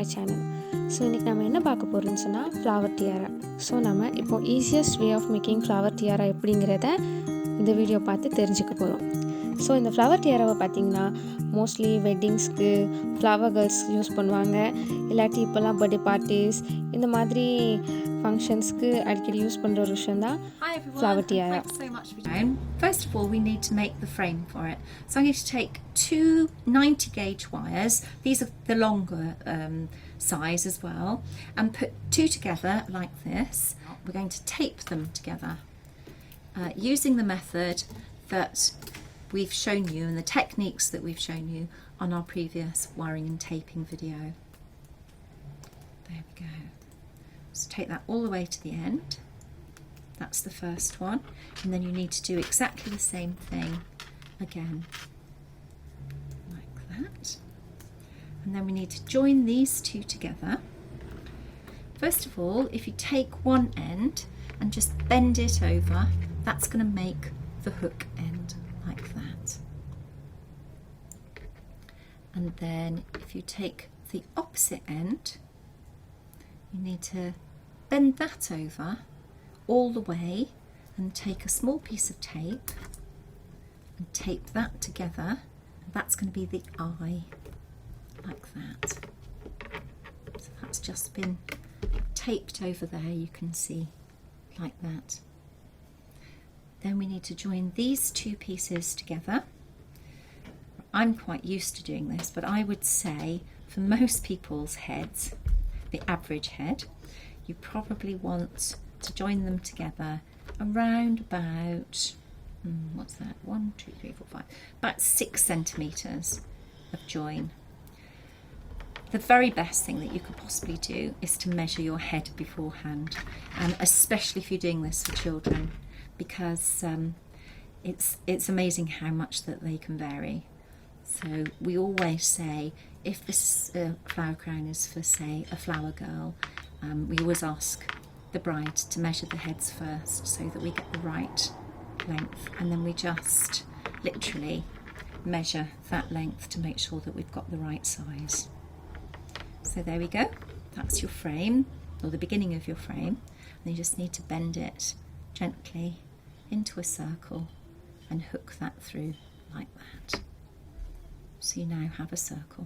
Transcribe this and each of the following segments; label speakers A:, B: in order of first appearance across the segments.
A: My channel. So இன்றைக்கி நம்ம என்ன பார்க்க போகிறோம்னு சொன்னால் ஃப்ளவர் டியாரா. ஸோ நம்ம இப்போது easiest way of making flower tiara எப்படிங்கிறத இந்த வீடியோ பார்த்து தெரிஞ்சுக்க போகிறோம். ஸோ இந்த ஃப்ளவர் டியாராவை பார்த்திங்கன்னா மோஸ்ட்லி வெட்டிங்ஸ்க்கு ஃப்ளவர் கேர்ள்ஸ் யூஸ் பண்ணுவாங்க. இல்லாட்டி இப்போல்லாம் பர்த்டே பார்ட்டிஸ் இந்த மாதிரி ஃபங்க்ஷன்ஸ்க்கு அடிக்கடி யூஸ் பண்ணுற ஒரு விஷயம் தான் flower டியாரா.
B: First of all, we need to make the frame for it. So I'm going to take two 90 gauge wires. These are the longer size as well, and put two together like this. We're going to tape them together using the method that we've shown you and the techniques that we've shown you on our previous wiring and taping video. There we go. So take that all the way to the end. That's the first one, and then you need to do exactly the same thing again, like that. And then we need to join these two together. First of all, if you take one end and just bend it over, that's going to make the hook end like that. And then if you take the opposite end, you need to bend that over all the way and take a small piece of tape and tape that together. That's going to be the eye, like that. So that's just been taped over there, you can see, like that. Then we need to join these two pieces together. I'm quite used to doing this, but I would say for most people's heads, the average head, you probably want to join them together around about, what's that, 1, 2, 3, 4, 5, about 6 centimetres of join. The very best thing that you could possibly do is to measure your head beforehand, and especially if you're doing this for children, because it's amazing how much that they can vary. So we always say, if this flower crown is for, say, a flower girl, we always ask the bride to measure the heads first so that we get the right length, and then we just literally measure that length to make sure that we've got the right size. So there we go, that's your frame, or the beginning of your frame, and you just need to bend it gently into a circle and hook that through like that. So you now have a circle.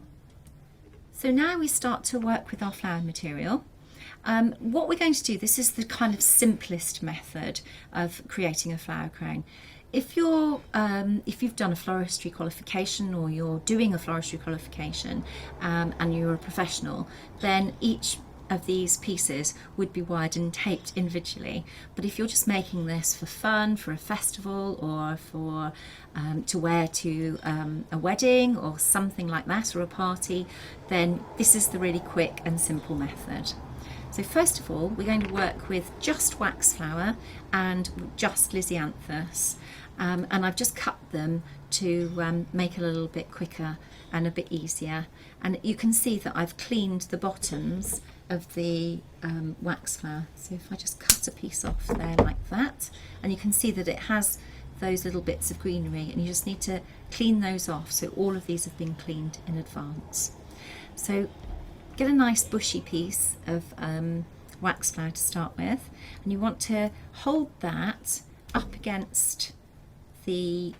B: So now we start to work with our flower material. What we're going to do, this is the kind of simplest method of creating a flower crown. If you've done a floristry qualification, or you're doing a floristry qualification and you're a professional, then each of these pieces would be wired and taped individually. But if you're just making this for fun, for a festival, or for to wear to a wedding or something like that, or a party, then this is the really quick and simple method. So first of all, we're going to work with just wax flower and just Lisianthus, and I've just cut them to make it a little bit quicker and a bit easier. And you can see that I've cleaned the bottoms of the wax flower. So if I just cut a piece off there like that, and you can see that it has those little bits of greenery, and you just need to clean those off. So all of these have been cleaned in advance. So get a nice bushy piece of wax flower to start with, and you want to hold that up against the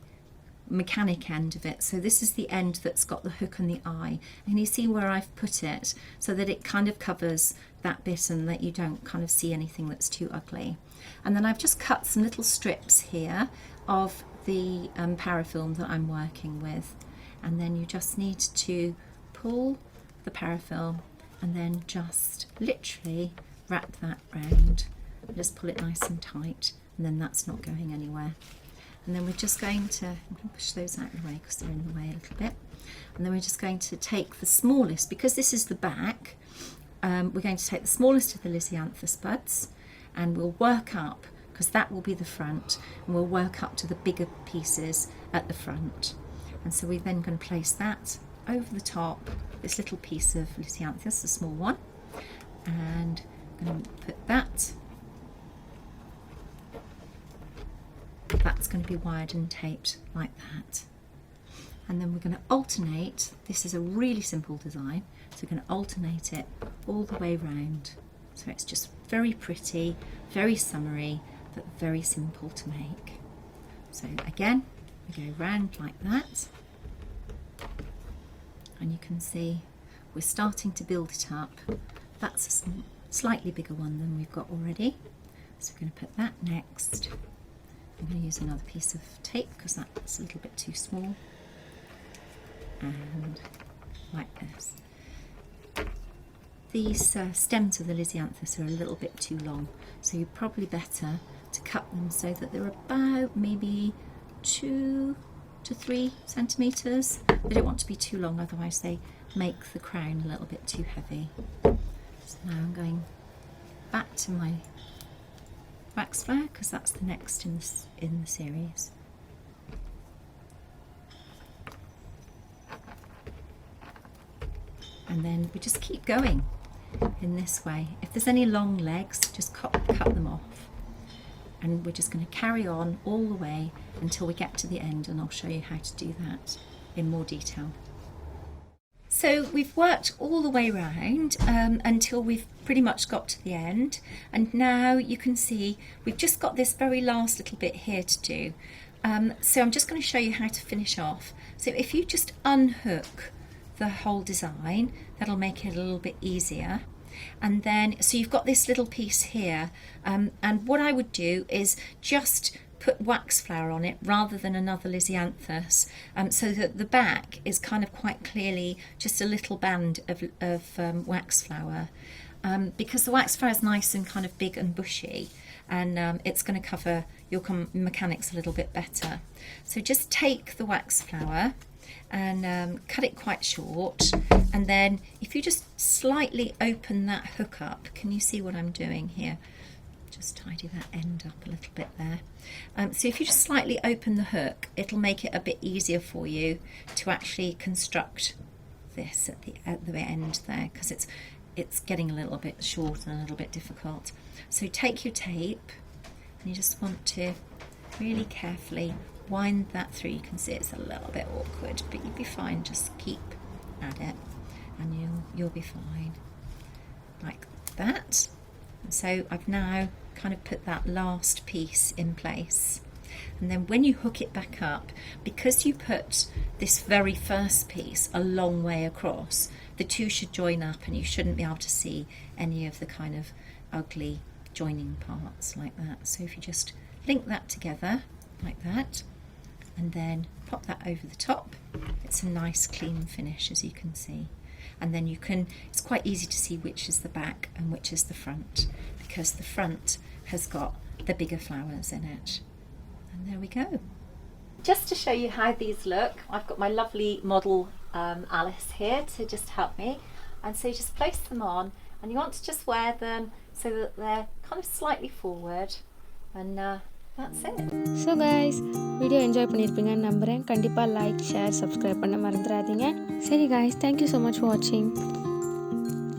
B: mechanic end of it. So this is the end that's got the hook and the eye, and you see where I've put it so that it kind of covers that bit and that you don't kind of see anything that's too ugly. And then I've just cut some little strips here of the parafilm that I'm working with, and then you just need to pull the parafilm and then just literally wrap that round and just pull it nice and tight, and then that's not going anywhere. And then we're just going to, I'm going to push those out of the way because they're in the way a little bit, and then we're just going to take the smallest, because this is the back, we're going to take the smallest of the Lisianthus buds, and we'll work up, because that will be the front, and we'll work up to the bigger pieces at the front. And so we're then going to place that over the top, this little piece of Lisianthus, the small one, and I'm going to put that, that's going to be wired and taped like that. and then we're going to alternate. This is a really simple design, so we're going to alternate it all the way round. So it's just very pretty, very summery, but very simple to make. So again, we go round like that, and you can see we're starting to build it up. That's a slightly bigger one than we've got already. So we're going to put that next. I'm going to use another piece of tape because that's a little bit too small. And like this. These stems of the Lisianthus are a little bit too long, so you're probably better to cut them so that they're about maybe 2 to 3 centimetres. They don't want to be too long, otherwise they make the crown a little bit too heavy. So now I'm going back to my wax flower because that's the next in the series. And then we just keep going in this way. If there's any long legs, just cut them off. And we're just going to carry on all the way until we get to the end, and I'll show you how to do that in more detail. So we've worked all the way around until we've pretty much got to the end, and now you can see we've just got this very last little bit here to do. So I'm just going to show you how to finish off. So if you just unhook the whole design, that'll make it a little bit easier. And then, so you've got this little piece here, and what I would do is just put wax flower on it rather than another Lisianthus, so that the back is kind of quite clearly just a little band of wax flower, because the wax flower is nice and kind of big and bushy, and it's going to cover your mechanics a little bit better. So just take the wax flower and cut it quite short, and then if you just slightly open that hook up, can you see what I'm doing here? Just tidy that end up a little bit there. So if you just slightly open the hook, it'll make it a bit easier for you to actually construct this at the end there, because it's getting a little bit short and a little bit difficult. So take your tape and you just want to really carefully wind that through. You can see it's a little bit awkward, but you'll be fine. Just keep at it and you'll be fine, like that. And so I've now kind of put that last piece in place, and then when you hook it back up, because you put this very first piece a long way across, the two should join up and you shouldn't be able to see any of the kind of ugly joining parts like that. So if you just link that together like that and then pop that over the top, it's a nice clean finish, as you can see. And then it's quite easy to see which is the back and which is the front, because the front has got the bigger flowers in it. And there we go. Just to show you how these look, I've got my lovely model Alice here to just help me. And so you just place them on, and you want to just wear them so that they're kind of slightly forward, and that's it.
A: So guys, video enjoy பண்ணியிருப்பீங்கன்னு நம்புகிறேன். கண்டிப்பாக like, share, subscribe பண்ண மறந்துடாதீங்க. சரி guys, thank you so much for வாட்சிங்.